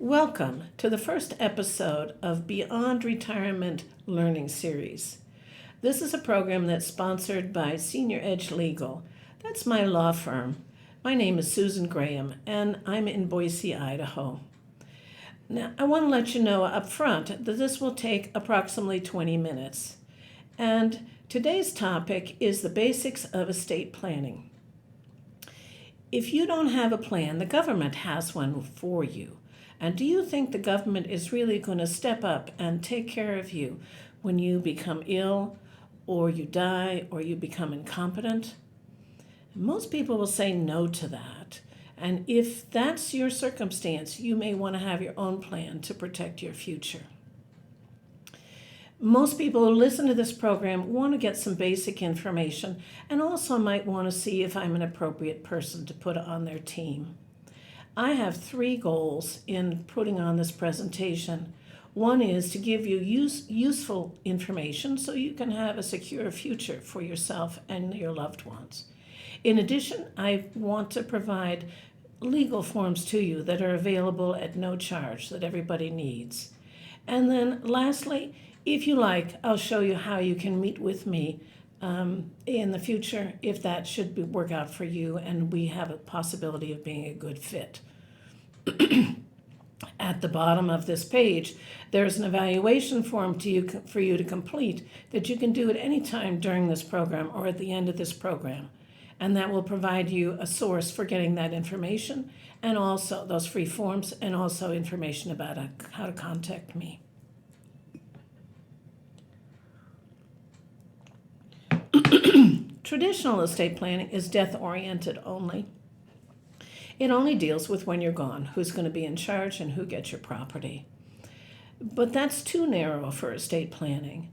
Welcome to the first episode of Beyond Retirement Learning Series. This is a program that's sponsored by Senior Edge Legal. That's my law firm. My name is Susan Graham, and I'm in Boise, Idaho. Now, I want to let you know up front that this will take approximately 20 minutes. And today's topic is the basics of estate planning. If you don't have a plan, the government has one for you. And do you think the government is really going to step up and take care of you when you become ill, or you die, or you become incompetent? Most people will say no to that. And if that's your circumstance, you may want to have your own plan to protect your future. Most people who listen to this program want to get some basic information and also might want to see if I'm an appropriate person to put on their team. I have three goals in putting on this presentation. One is to give you useful information so you can have a secure future for yourself and your loved ones. In addition, I want to provide legal forms to you that are available at no charge that everybody needs. And then lastly, if you like, I'll show you how you can meet with me in the future if that should work out for you and we have a possibility of being a good fit. At the bottom of this page, there's an evaluation form for you to complete that you can do at any time during this program or at the end of this program. And that will provide you a source for getting that information and also those free forms and also information about how to contact me. Traditional estate planning is death-oriented only. It only deals with when you're gone, who's going to be in charge and who gets your property. But that's too narrow for estate planning.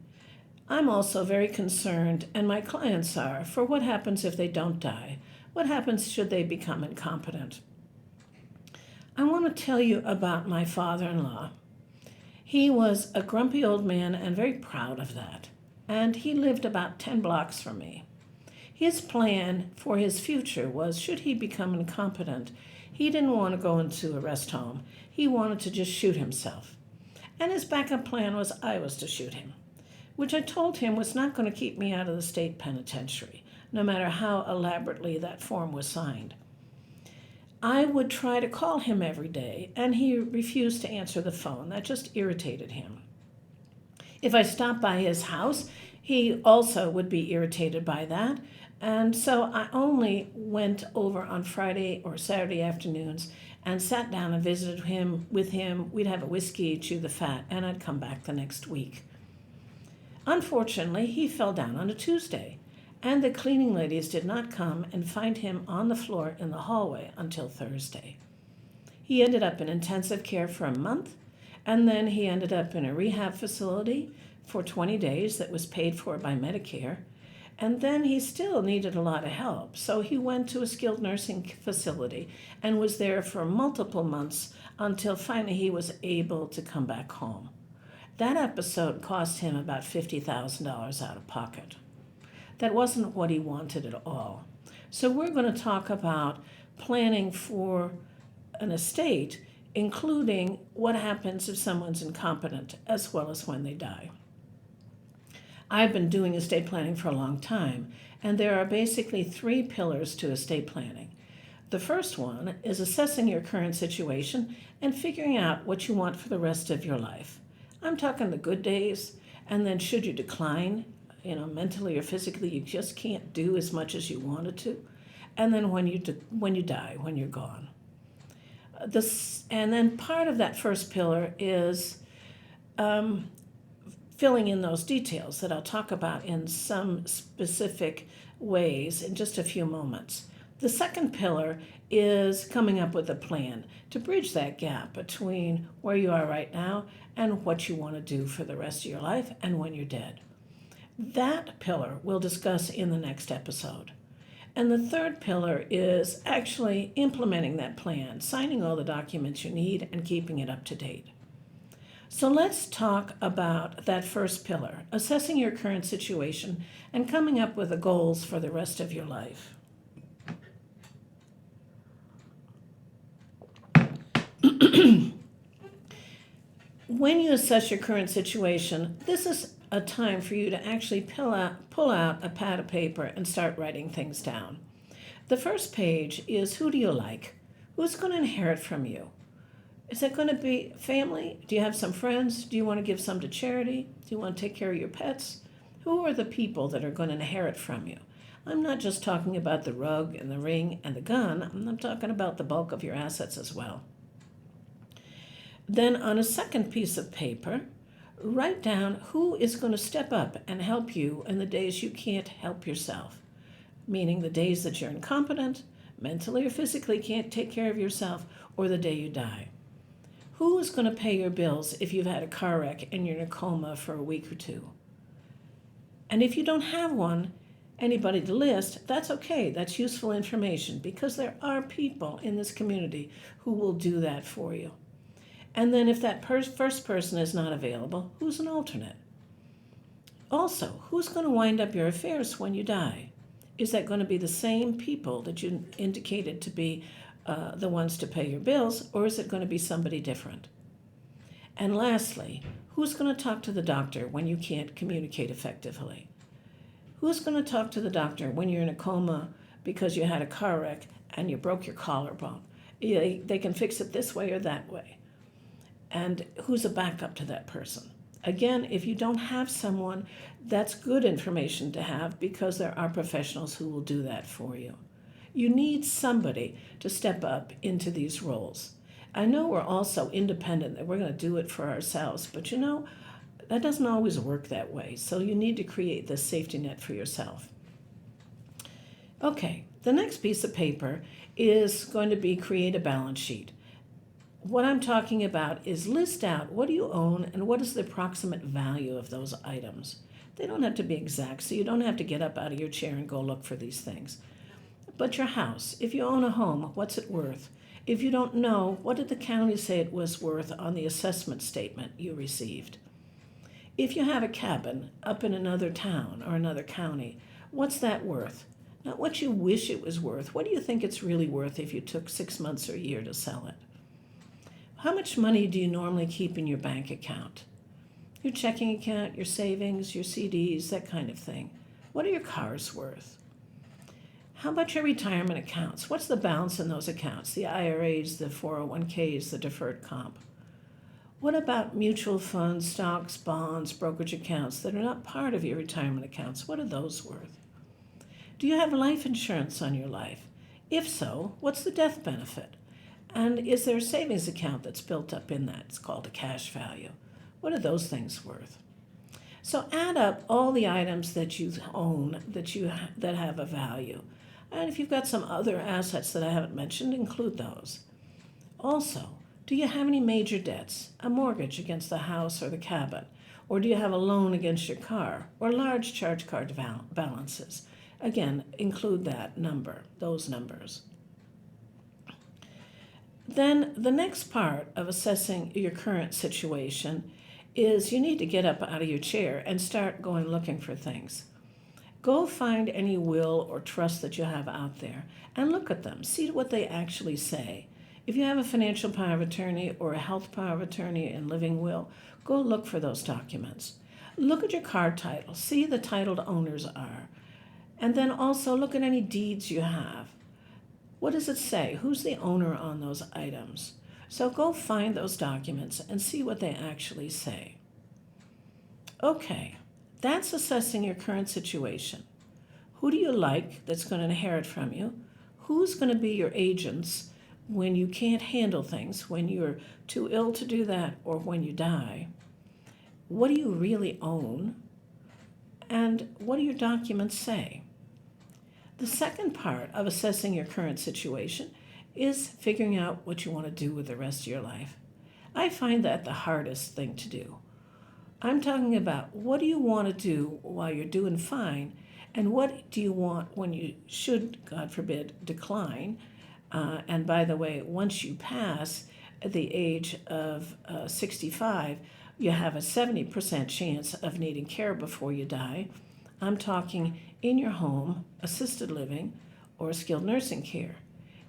I'm also very concerned, and my clients are, for what happens if they don't die. What happens should they become incompetent? I want to tell you about my father-in-law. He was a grumpy old man and very proud of that. And he lived about 10 blocks from me. His plan for his future was, should he become incompetent, he didn't want to go into a rest home. He wanted to just shoot himself. And his backup plan was I was to shoot him, which I told him was not going to keep me out of the state penitentiary, no matter how elaborately that form was signed. I would try to call him every day, and he refused to answer the phone. That just irritated him. If I stopped by his house, he also would be irritated by that. And so I only went over on Friday or Saturday afternoons and sat down and visited him with him. We'd have a whiskey, chew the fat, and I'd come back the next week. Unfortunately, he fell down on a Tuesday, and the cleaning ladies did not come and find him on the floor in the hallway until Thursday. He ended up in intensive care for a month, and then he ended up in a rehab facility for 20 days that was paid for by Medicare. And then he still needed a lot of help, so he went to a skilled nursing facility and was there for multiple months until finally he was able to come back home. That episode cost him about $50,000 out of pocket. That wasn't what he wanted at all. So we're going to talk about planning for an estate, including what happens if someone's incompetent, as well as when they die. I've been doing estate planning for a long time, and there are basically three pillars to estate planning. The first one is assessing your current situation and figuring out what you want for the rest of your life. I'm talking the good days, and then should you decline, mentally or physically, you just can't do as much as you wanted to, and then when you die, when you're gone. And then part of that first pillar is filling in those details that I'll talk about in some specific ways in just a few moments. The second pillar is coming up with a plan to bridge that gap between where you are right now and what you want to do for the rest of your life and when you're dead. That pillar we'll discuss in the next episode. And the third pillar is actually implementing that plan, signing all the documents you need and keeping it up to date. So let's talk about that first pillar, assessing your current situation and coming up with the goals for the rest of your life. When you assess your current situation, this is a time for you to actually pull out a pad of paper and start writing things down. The first page is, who do you like? Who's going to inherit from you? Is it going to be family? Do you have some friends? Do you want to give some to charity? Do you want to take care of your pets? Who are the people that are going to inherit from you? I'm not just talking about the rug and the ring and the gun. I'm talking about the bulk of your assets as well. Then on a second piece of paper, write down who is going to step up and help you in the days you can't help yourself, meaning the days that you're incompetent, mentally or physically can't take care of yourself, or the day you die. Who is going to pay your bills if you've had a car wreck and you're in a coma for a week or two? And if you don't have anybody to list, that's okay. That's useful information because there are people in this community who will do that for you. And then if that first person is not available, who's an alternate? Also, who's going to wind up your affairs when you die? Is that going to be the same people that you indicated to be the ones to pay your bills, or is it going to be somebody different? And lastly, who's going to talk to the doctor when you can't communicate effectively? Who's going to talk to the doctor when you're in a coma because you had a car wreck and you broke your collarbone? They can fix it this way or that way. And who's a backup to that person? Again, if you don't have someone, that's good information to have because there are professionals who will do that for you. You need somebody to step up into these roles. I know we're all so independent that we're going to do it for ourselves, but that doesn't always work that way. So you need to create this safety net for yourself. Okay, the next piece of paper is going to be create a balance sheet. What I'm talking about is list out what do you own and what is the approximate value of those items. They don't have to be exact, so you don't have to get up out of your chair and go look for these things. But your house, if you own a home, what's it worth? If you don't know, what did the county say it was worth on the assessment statement you received? If you have a cabin up in another town or another county, what's that worth? Not what you wish it was worth. What do you think it's really worth if you took 6 months or a year to sell it? How much money do you normally keep in your bank account? Your checking account, your savings, your CDs, that kind of thing. What are your cars worth? How about your retirement accounts? What's the balance in those accounts? The IRAs, the 401ks, the deferred comp. What about mutual funds, stocks, bonds, brokerage accounts that are not part of your retirement accounts? What are those worth? Do you have life insurance on your life? If so, what's the death benefit? And is there a savings account that's built up in that? It's called a cash value. What are those things worth? So add up all the items that you own that have a value. And if you've got some other assets that I haven't mentioned, include those. Also, do you have any major debts? A mortgage against the house or the cabin? Or do you have a loan against your car? Or large charge card balances? Again, include those numbers. Then the next part of assessing your current situation is you need to get up out of your chair and start going looking for things. Go find any will or trust that you have out there and look at them. See what they actually say. If you have a financial power of attorney or a health power of attorney and living will, go look for those documents. Look at your car title. See who the titled owners are. And then also look at any deeds you have. What does it say? Who's the owner on those items? So go find those documents and see what they actually say. Okay, that's assessing your current situation. Who do you like that's going to inherit from you? Who's going to be your agents when you can't handle things, when you're too ill to do that, or when you die? What do you really own? And what do your documents say? The second part of assessing your current situation is figuring out what you want to do with the rest of your life. I find that the hardest thing to do. I'm talking about what do you want to do while you're doing fine, and what do you want when you should, God forbid, decline. And by the way, once you pass the age of 65, you have a 70% chance of needing care before you die. I'm talking in your home, assisted living, or skilled nursing care.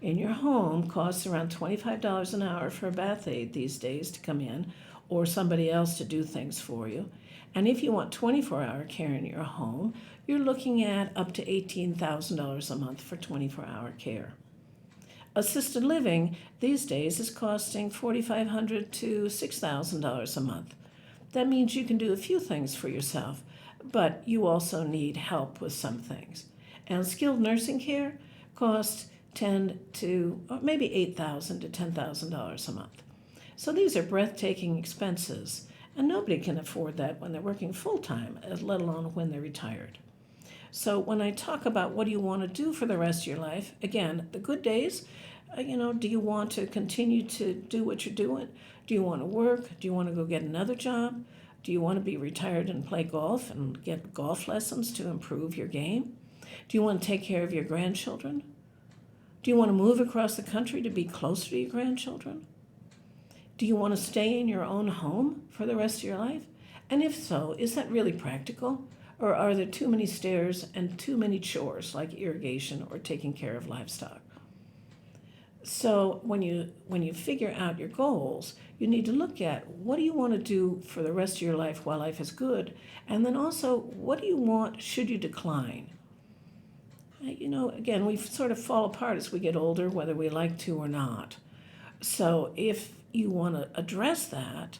In your home costs around $25 an hour for a bath aide these days to come in, or somebody else to do things for you. And if you want 24-hour care in your home, you're looking at up to $18,000 a month for 24-hour care. Assisted living these days is costing $4,500 to $6,000 a month. That means you can do a few things for yourself, but you also need help with some things. And skilled nursing care costs $10,000 to or maybe $8,000 to $10,000 a month. So these are breathtaking expenses, and nobody can afford that when they're working full-time, let alone when they're retired. So when I talk about what do you want to do for the rest of your life, again, the good days, do you want to continue to do what you're doing? Do you want to work? Do you want to go get another job? Do you want to be retired and play golf and get golf lessons to improve your game? Do you want to take care of your grandchildren? Do you want to move across the country to be closer to your grandchildren? Do you want to stay in your own home for the rest of your life? And if so, is that really practical? Or are there too many stairs and too many chores like irrigation or taking care of livestock? So when you figure out your goals, you need to look at what do you want to do for the rest of your life while life is good, and then also what do you want should you decline? Again, we sort of fall apart as we get older, whether we like to or not. So if you want to address that,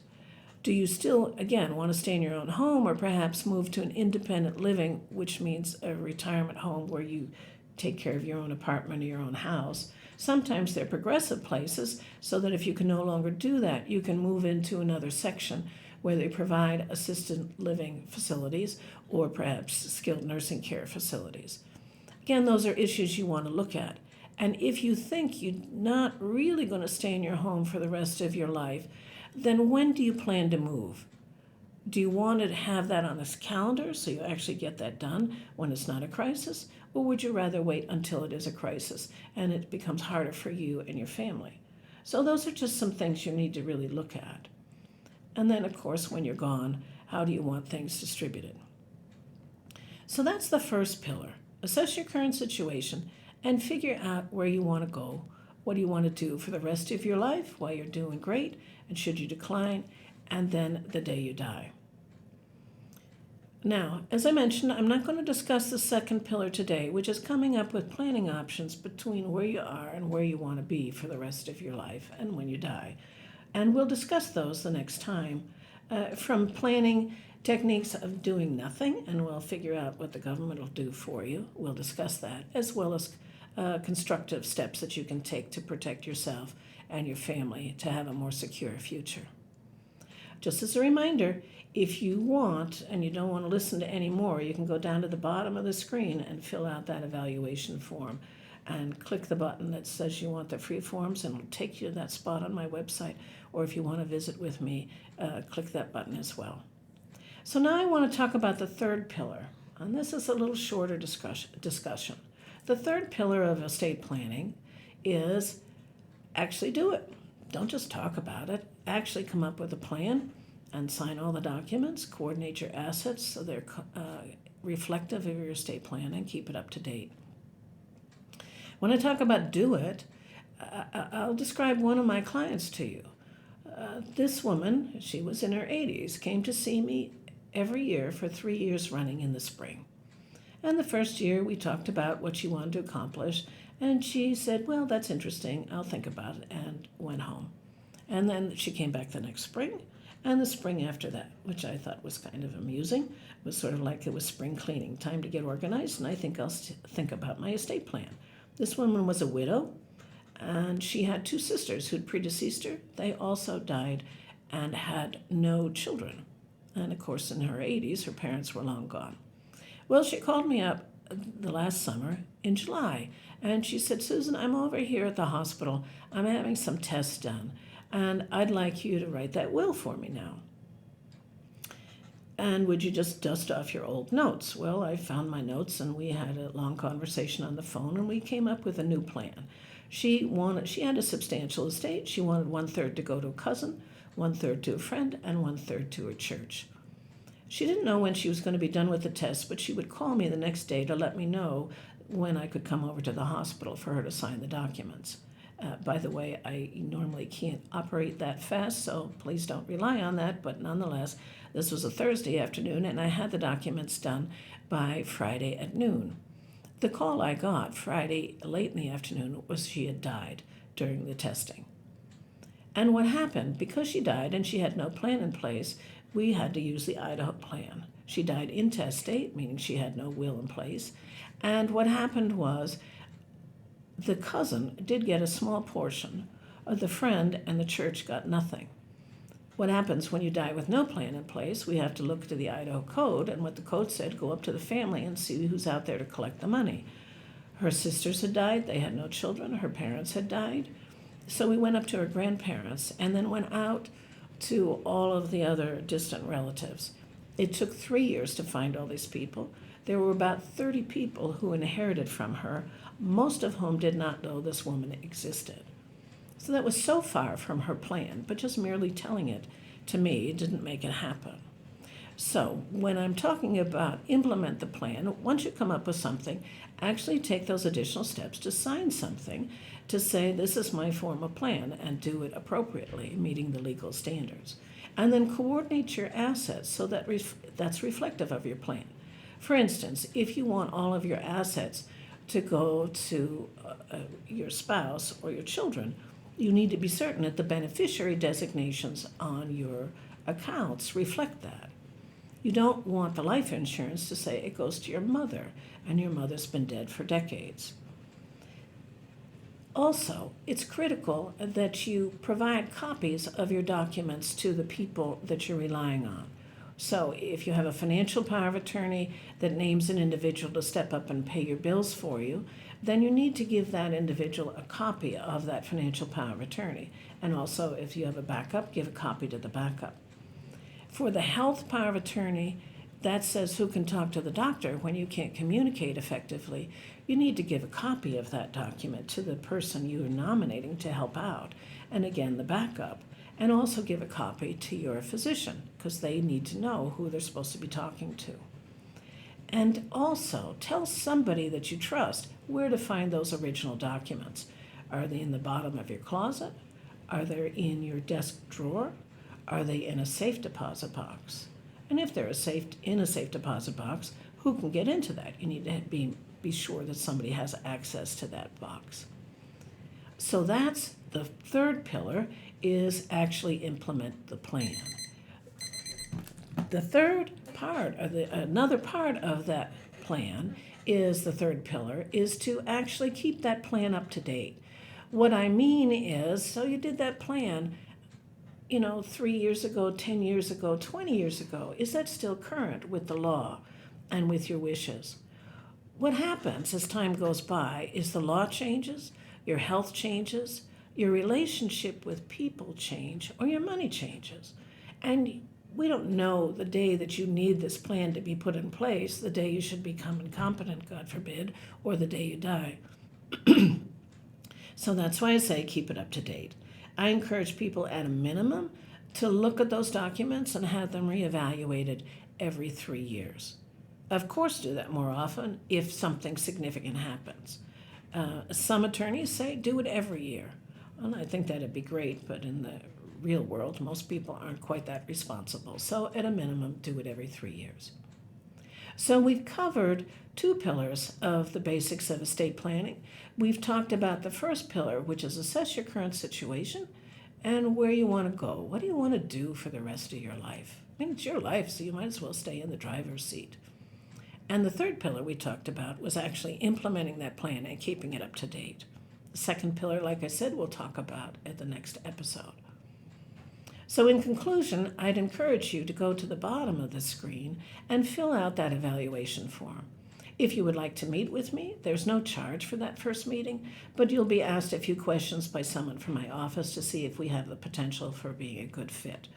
do you still, again, want to stay in your own home or perhaps move to an independent living, which means a retirement home where you take care of your own apartment or your own house? Sometimes they're progressive places so that if you can no longer do that, you can move into another section where they provide assisted living facilities or perhaps skilled nursing care facilities. Again, those are issues you want to look at. And if you think you're not really going to stay in your home for the rest of your life, then when do you plan to move? Do you want to have that on this calendar so you actually get that done when it's not a crisis? Or would you rather wait until it is a crisis and it becomes harder for you and your family? So those are just some things you need to really look at. And then, of course, when you're gone, how do you want things distributed? So that's the first pillar. Assess your current situation and figure out where you want to go. What do you want to do for the rest of your life while you're doing great, and should you decline, and then the day you die. Now, as I mentioned, I'm not going to discuss the second pillar today, which is coming up with planning options between where you are and where you want to be for the rest of your life and when you die. And we'll discuss those the next time, from planning techniques of doing nothing, and we'll figure out what the government will do for you. We'll discuss that, as well as constructive steps that you can take to protect yourself and your family to have a more secure future. Just as a reminder, if you want and you don't want to listen to any more, you can go down to the bottom of the screen and fill out that evaluation form and click the button that says you want the free forms, and it'll take you to that spot on my website. Or if you want to visit with me, click that button as well. So now I want to talk about the third pillar, and this is a little shorter discussion. The third pillar of estate planning is actually do it. Don't just talk about it. Actually come up with a plan and sign all the documents, coordinate your assets so they're reflective of your estate plan, and keep it up to date. When I talk about do it, I'll describe one of my clients to you. This woman, she was in her 80s, came to see me every year for 3 years running in the spring. And the first year we talked about what she wanted to accomplish, and she said, well, that's interesting, I'll think about it, and went home. And then she came back the next spring, and the spring after that, which I thought was kind of amusing. It was sort of like it was spring cleaning, time to get organized, and I think I'll think about my estate plan. This woman was a widow, and she had 2 sisters who'd predeceased her. They also died and had no children. And of course, in her 80s, her parents were long gone. Well, she called me up the last summer in July, and she said, Susan, I'm over here at the hospital. I'm having some tests done, and I'd like you to write that will for me now. And would you just dust off your old notes? Well, I found my notes, and we had a long conversation on the phone, and we came up with a new plan. She had a substantial estate. She wanted 1/3 to go to a cousin, 1/3 to a friend, and 1/3 to her church. She didn't know when she was going to be done with the test, but she would call me the next day to let me know when I could come over to the hospital for her to sign the documents. By the way, I normally can't operate that fast, so please don't rely on that. But nonetheless, this was a Thursday afternoon, and I had the documents done by Friday at noon. The call I got Friday late in the afternoon was she had died during the testing. And what happened, because she died and she had no plan in place, we had to use the Idaho plan. She died intestate, meaning she had no will in place. And what happened was the cousin did get a small portion, the friend and the church got nothing. What happens when you die with no plan in place? We have to look to the Idaho code, and what the code said, go up to the family and see who's out there to collect the money. Her sisters had died, they had no children, her parents had died. So we went up to her grandparents and then went out to all of the other distant relatives. It took 3 years to find all these people. There were about 30 people who inherited from her, most of whom did not know this woman existed. So that was so far from her plan, but just merely telling it to me didn't make it happen. So when I'm talking about implement the plan, once you come up with something, actually take those additional steps to sign something to say this is my formal plan and do it appropriately, meeting the legal standards. And then coordinate your assets so that that's reflective of your plan. For instance, if you want all of your assets to go to your spouse or your children, you need to be certain that the beneficiary designations on your accounts reflect that. You don't want the life insurance to say it goes to your mother, and your mother's been dead for decades. Also, it's critical that you provide copies of your documents to the people that you're relying on. So if you have a financial power of attorney that names an individual to step up and pay your bills for you, then you need to give that individual a copy of that financial power of attorney. And also, if you have a backup, give a copy to the backup. For the health power of attorney, that says who can talk to the doctor when you can't communicate effectively. You need to give a copy of that document to the person you are nominating to help out. And again, the backup. And also give a copy to your physician, because they need to know who they're supposed to be talking to. And also tell somebody that you trust where to find those original documents. Are they in the bottom of your closet? Are they in your desk drawer? Are they in a safe deposit box? And if they're in a safe deposit box, who can get into that? You need to be sure that somebody has access to that box. So that's the third pillar, is actually implement the plan. The third part of another part of that plan is the third pillar, is to actually keep that plan up to date. What I mean is, so you did that plan, 3 years ago, 10 years ago, 20 years ago. Is that still current with the law and with your wishes? What happens as time goes by is the law changes, your health changes, your relationship with people change, or your money changes. And we don't know the day that you need this plan to be put in place, the day you should become incompetent, God forbid, or the day you die. So that's why I say keep it up to date. I encourage people at a minimum to look at those documents and have them reevaluated every 3 years. Of course, do that more often if something significant happens. Some attorneys say do it every year. Well, I think that'd be great, but in the real world, most people aren't quite that responsible. So at a minimum, do it every 3 years. So we've covered 2 pillars of the basics of estate planning. We've talked about the first pillar, which is assess your current situation and where you want to go. What do you want to do for the rest of your life? I mean, it's your life, so you might as well stay in the driver's seat. And the third pillar we talked about was actually implementing that plan and keeping it up to date. The second pillar, like I said, we'll talk about at the next episode. So in conclusion, I'd encourage you to go to the bottom of the screen and fill out that evaluation form. If you would like to meet with me, there's no charge for that first meeting, but you'll be asked a few questions by someone from my office to see if we have the potential for being a good fit.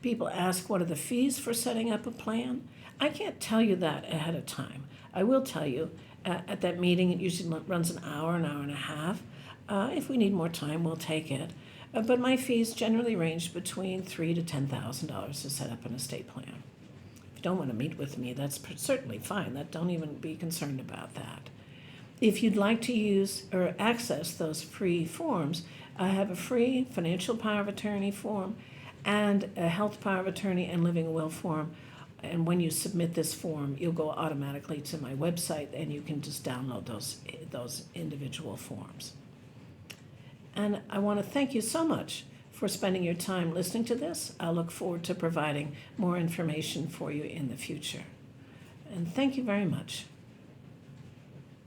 People ask, what are the fees for setting up a plan? I can't tell you that ahead of time. I will tell you at that meeting, it usually runs an hour and a half. If we need more time, we'll take it. But my fees generally range between $3,000 to $10,000 to set up an estate plan. If you don't want to meet with me, that's certainly fine. Don't even be concerned about that. If you'd like to use or access those free forms, I have a free financial power of attorney form and a health power of attorney and living will form. And when you submit this form, you'll go automatically to my website and you can just download those individual forms. And I want to thank you so much for spending your time listening to this. I look forward to providing more information for you in the future. And thank you very much.